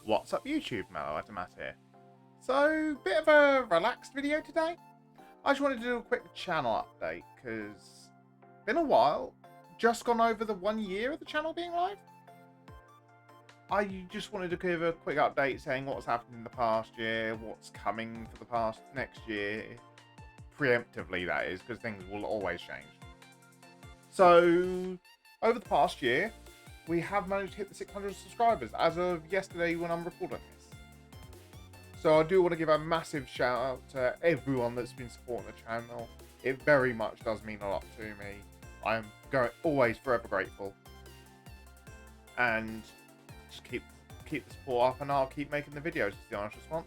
What's up YouTube, Mellow Automat here. So, bit of a relaxed video today. I just wanted to do a quick channel update, because it's been a while. Just gone over the 1 year of the channel being live. I just wanted to give a quick update saying what's happened in the past year, what's coming for the past next year. Preemptively, that is, because things will always change. So, over the past year, we have managed to hit the 600 subscribers as of yesterday when I'm recording this. So I do want to give a massive shout out to everyone that's been supporting the channel. It very much does mean a lot to me. I'm always forever grateful. And just keep the support up, and I'll keep making the videos, is the honest response.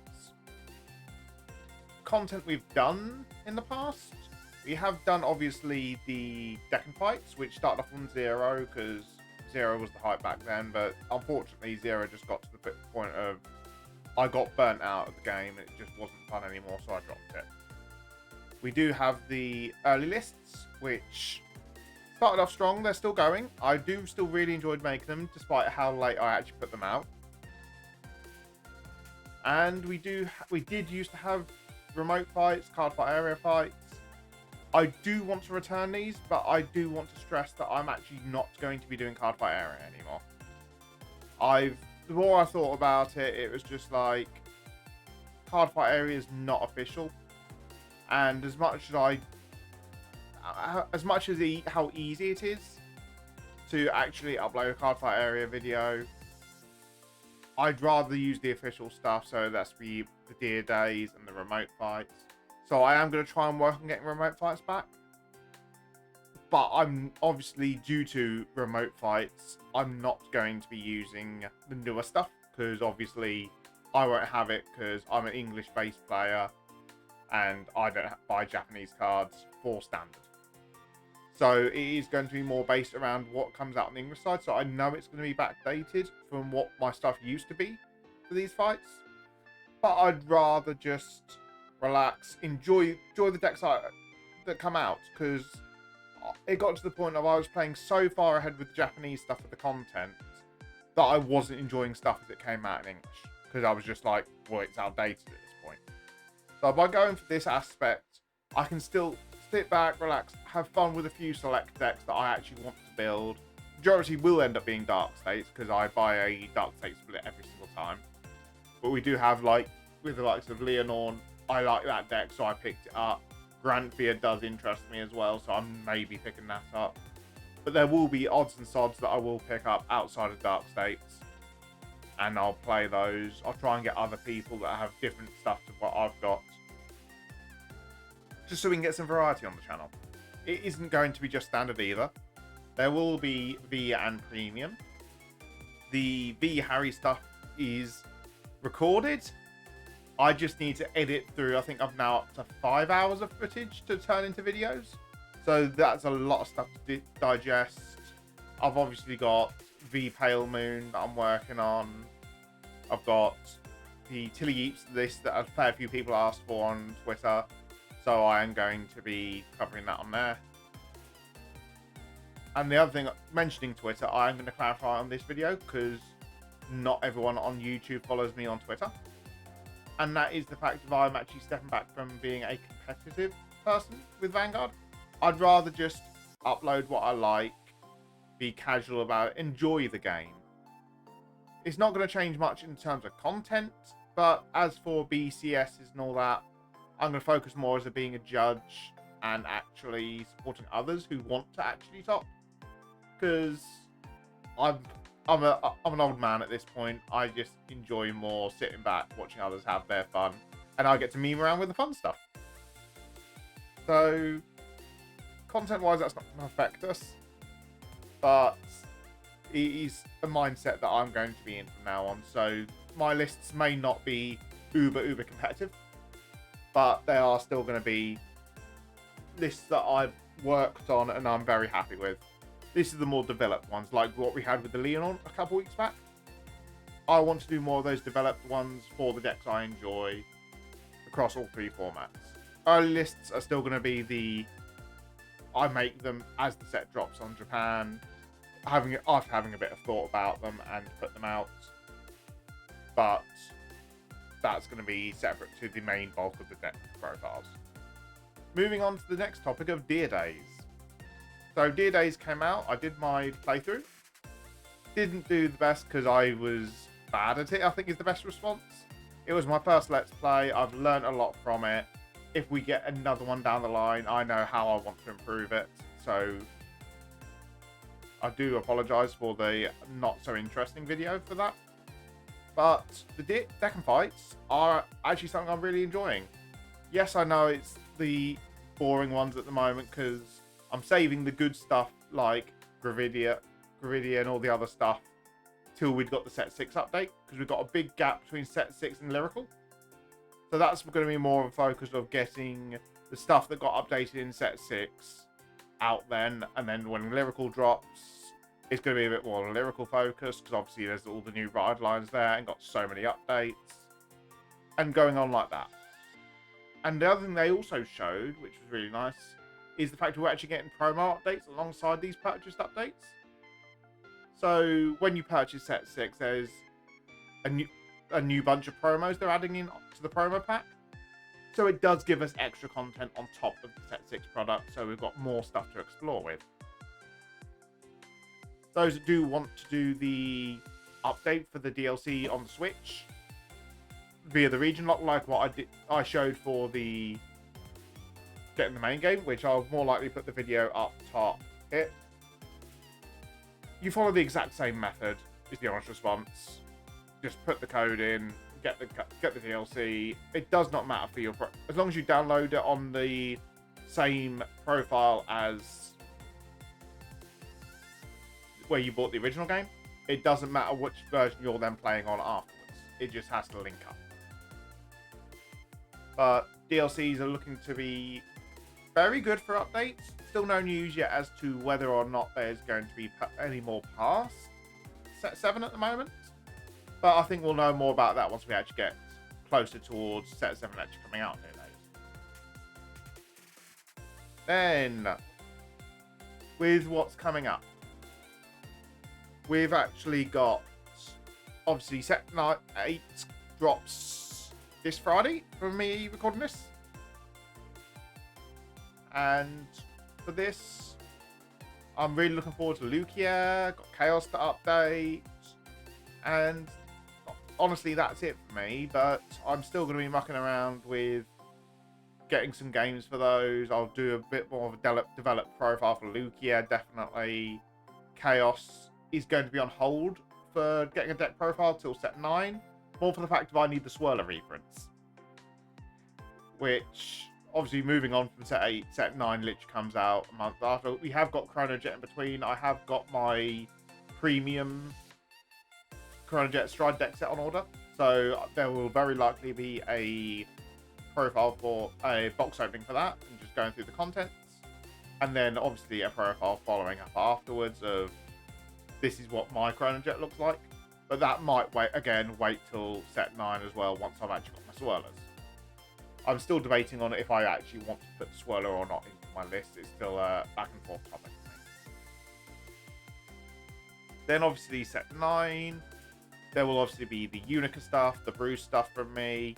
Content we've done in the past. We have done, obviously, the deck and fights, which started off on 0, because 0 was the hype back then, but unfortunately 0 just got to the point of I got burnt out of the game and it just wasn't fun anymore, so I dropped it. We do have the early lists, which started off strong. They're still going. I do still really enjoyed making them, despite how late I actually put them out. And we did used to have remote fights, Cardfight area fights. I do want to return these, but I do want to stress that I'm actually not going to be doing Cardfight area anymore. The more I thought about it, it was just like, Cardfight area is not official. And as much as how easy it is to actually upload a Cardfight area video, I'd rather use the official stuff, so that's the Deer Days and the remote fights. So I am going to try and work on getting remote fights back. But I'm obviously, due to remote fights, I'm not going to be using the newer stuff, because obviously I won't have it because I'm an English-based player and I don't buy Japanese cards for standard. So it is going to be more based around what comes out on the English side. So I know it's going to be backdated from what my stuff used to be for these fights. But I'd rather just relax, enjoy the decks that come out, because it got to the point of I was playing so far ahead with the Japanese stuff of the content that I wasn't enjoying stuff as it came out in English, because I was just like, well, it's outdated at this point. So by going for this aspect, I can still sit back, relax, have fun with a few select decks that I actually want to build. Majority will end up being Dark States, because I buy a Dark State split every single time. But we do have, like, with the likes of Leonorn, I like that deck, so I picked it up. Grantbeard does interest me as well, so I'm maybe picking that up. But there will be odds and sods that I will pick up outside of Dark States, and I'll play those. I'll try and get other people that have different stuff to what I've got, just so we can get some variety on the channel. It isn't going to be just standard either. There will be V and Premium. The V Harry stuff is recorded. I just need to edit through. I think I'm now up to 5 hours of footage to turn into videos. So that's a lot of stuff to digest. I've obviously got V Pale Moon that I'm working on. I've got the Tilly Eeps list that a fair few people asked for on Twitter. So I am going to be covering that on there. And the other thing, mentioning Twitter, I am going to clarify on this video, because not everyone on YouTube follows me on Twitter. And that is the fact that I'm actually stepping back from being a competitive person with Vanguard. I'd rather just upload what I like, be casual about it, enjoy the game. It's not going to change much in terms of content, but as for BCSs and all that, I'm going to focus more as being a judge and actually supporting others who want to actually top. Because I'm an old man at this point. I just enjoy more sitting back, watching others have their fun, and I get to meme around with the fun stuff. So, content-wise, that's not going to affect us, but it is a mindset that I'm going to be in from now on. So, my lists may not be uber competitive, but they are still going to be lists that I've worked on and I'm very happy with. This is the more developed ones, like what we had with the Leonorn a couple weeks back. I want to do more of those developed ones for the decks I enjoy across all 3 formats. Early lists are still going to be I make them as the set drops on Japan, after having a bit of thought about them and put them out. but that's going to be separate to the main bulk of the deck profiles. Moving on to the next topic of Deer Days. So Deer Days came out, I did my playthrough. Didn't do the best because I was bad at it, I think is the best response. It was my first Let's Play, I've learned a lot from it. If we get another one down the line, I know how I want to improve it. So I do apologise for the not so interesting video for that. But the deck and fights are actually something I'm really enjoying. Yes, I know it's the boring ones at the moment because I'm saving the good stuff like Gravidia and all the other stuff till we've got the Set 6 update, because we've got a big gap between Set 6 and Lyrical. So that's going to be more of a focus of getting the stuff that got updated in Set 6 out then, and then when Lyrical drops, it's going to be a bit more Lyrical focused, because obviously there's all the new ride lines there and got so many updates, and going on like that. And the other thing they also showed, which was really nice, is the fact we're actually getting promo updates alongside these purchased updates. So when you purchase Set 6, there's a new bunch of promos they're adding in to the promo pack. So it does give us extra content on top of the Set 6 product, so we've got more stuff to explore with. Those that do want to do the update for the DLC on the Switch via the region lock, like what I showed for the getting the main game, which I'll more likely put the video up top here. You follow the exact same method, is the honest response. Just put the code in, get the DLC. It does not matter for your as long as you download it on the same profile as where you bought the original game. It doesn't matter which version you're then playing on afterwards. It just has to link up. But DLCs are looking to be very good for updates. Still no news yet as to whether or not there's going to be any more past Set 7 at the moment. But I think we'll know more about that once we actually get closer towards Set 7 actually coming out in days. Then, with what's coming up, we've actually got, obviously, Set 8 drops this Friday from me recording this. And for this, I'm really looking forward to Lucia, got Chaos to update, and honestly that's it for me, but I'm still going to be mucking around with getting some games for those. I'll do a bit more of a developed profile for Lucia, definitely. Chaos is going to be on hold for getting a deck profile till Set 9, more for the fact that I need the Swirler reprints, which obviously moving on from Set 8, Set 9 literally comes out a month after. We have got Chronojet in between. I have got my premium Chronojet Stride deck set on order, so there will very likely be a profile for a box opening for that and just going through the contents, and then obviously a profile following up afterwards of this is what my Chronojet looks like. But that might wait till Set 9 as well once I've actually got my Swirlers. I'm still debating on if I actually want to put Swirler or not into my list. It's still a back and forth topic. Then obviously Set 9, there will obviously be the Unica stuff, the Bruce stuff from me.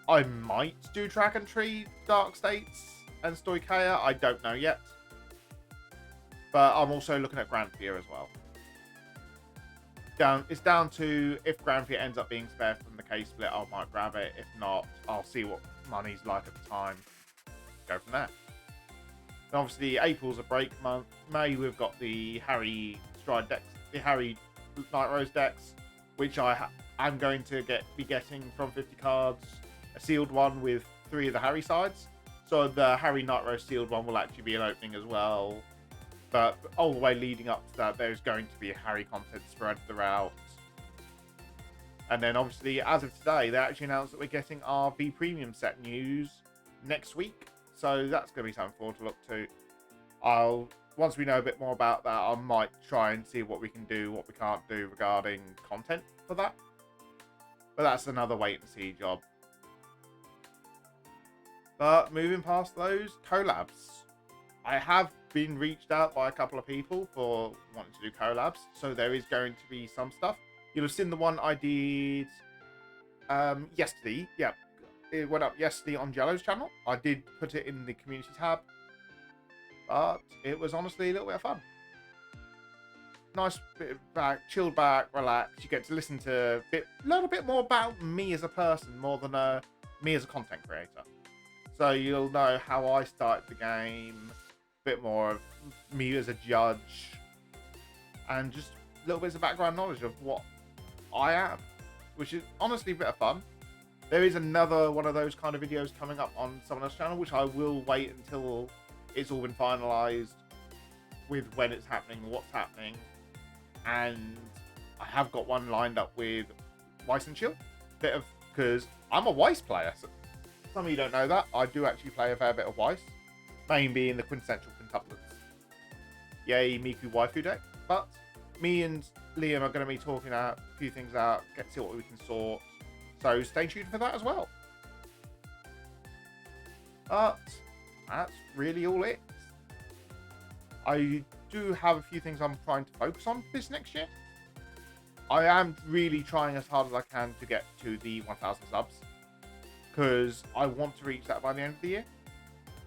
I might do Track and Tree, Dark States, and Stoicheia. I don't know yet. But I'm also looking at Granthea as well. It's down to if Granthea ends up being spared from the case split, I might grab it. If not, I'll see what money's like at the time. Go from there. And obviously, April's a break month. May, we've got the Harry Stride decks, the Harry Night Rose decks, which I'm going to be getting from 50 cards. A sealed one with 3 of the Harry sides. So the Harry Night Rose sealed one will actually be an opening as well. But all the way leading up to that, there's going to be a Harry content spread throughout. And then obviously, as of today, they actually announced that we're getting our V Premium set news next week. So that's going to be something forward to look to. Once we know a bit more about that, I might try and see what we can do, what we can't do regarding content for that. But that's another wait and see job. But moving past those, collabs. I have been reached out by a couple of people for wanting to do collabs, so there is going to be some stuff. You'll have seen the one I did Yesterday, yeah, it went up yesterday on Jello's channel. I did put it in the community tab, but it was honestly a little bit of fun. Nice bit of back, chilled back, relax. You get to listen to learn a bit more about me as a person, more than me as a content creator. So you'll know how I started the game, a bit more of me as a judge, and just little bits of background knowledge of what I am, which is honestly a bit of fun. There is another one of those kind of videos coming up on someone else's channel, which I will wait until it's all been finalized with when it's happening, what's happening. And I have got one lined up with Weiss and Chill, because I'm a Weiss player. So some of you don't know that. I do actually play a fair bit of Weiss, main being the quintessential quintuplets. Yay, Miku waifu deck. But me and Liam are going to be talking out a few things out, get to see what we can sort. So stay tuned for that as well. But that's really all it. I do have a few things I'm trying to focus on this next year. I am really trying as hard as I can to get to the 1,000 subs, because I want to reach that by the end of the year.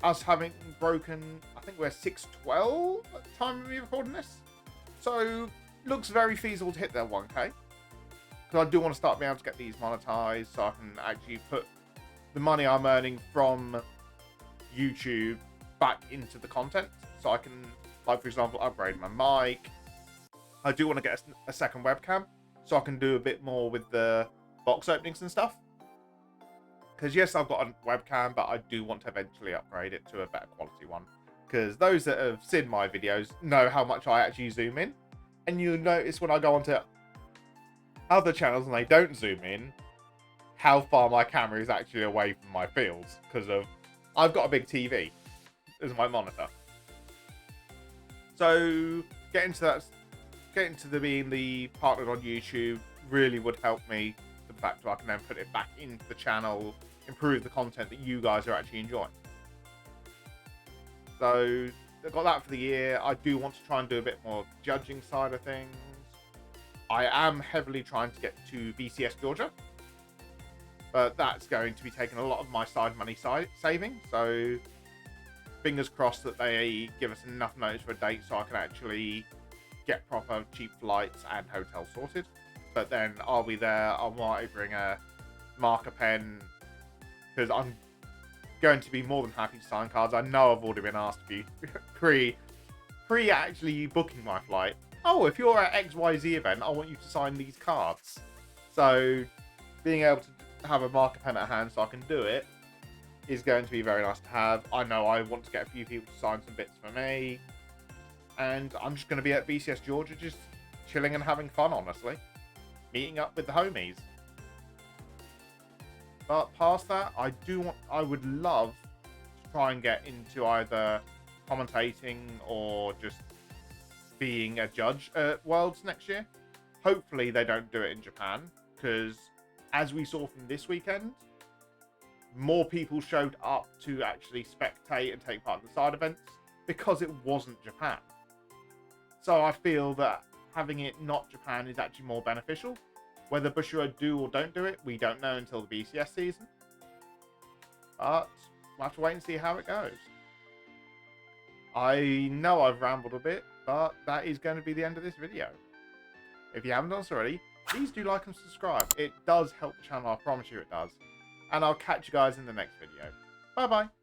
Us having broken, I think we're 612 at the time of me recording this. So looks very feasible to hit their 1k. Because I do want to start being able to get these monetized, so I can actually put the money I'm earning from YouTube back into the content. So I can, like for example, upgrade my mic. I do want to get a second webcam, so I can do a bit more with the box openings and stuff. Because yes, I've got a webcam, but I do want to eventually upgrade it to a better quality one. Because those that have seen my videos know how much I actually zoom in. And you'll notice when I go onto other channels and they don't zoom in, how far my camera is actually away from my fields. Because I've got a big TV as my monitor. So getting to being the partnered on YouTube really would help me. The fact that I can then put it back into the channel, improve the content that you guys are actually enjoying. So I've got that for the year. I do want to try and do a bit more judging side of things. I am heavily trying to get to BCS Georgia, but that's going to be taking a lot of my side money saving. So fingers crossed that they give us enough notice for a date so I can actually get proper cheap flights and hotels sorted. But then I'll be there. I might bring a marker pen, because I'm going to be more than happy to sign cards. I know I've already been asked to be pre actually booking my flight. Oh, if you're at XYZ event, I want you to sign these cards. So being able to have a marker pen at hand so I can do it is going to be very nice to have. I know I want to get a few people to sign some bits for me. And I'm just going to be at BCS Georgia just chilling and having fun, honestly. Meeting up with the homies. But past that, I would love to try and get into either commentating or just being a judge at Worlds next year. Hopefully they don't do it in Japan, because as we saw from this weekend, more people showed up to actually spectate and take part in the side events because it wasn't Japan. So I feel that having it not Japan is actually more beneficial. Whether Bushiroad do or don't do it, we don't know until the BCS season. But we'll have to wait and see how it goes. I know I've rambled a bit, but that is going to be the end of this video. If you haven't done so already, please do like and subscribe. It does help the channel, I promise you it does. And I'll catch you guys in the next video. Bye bye.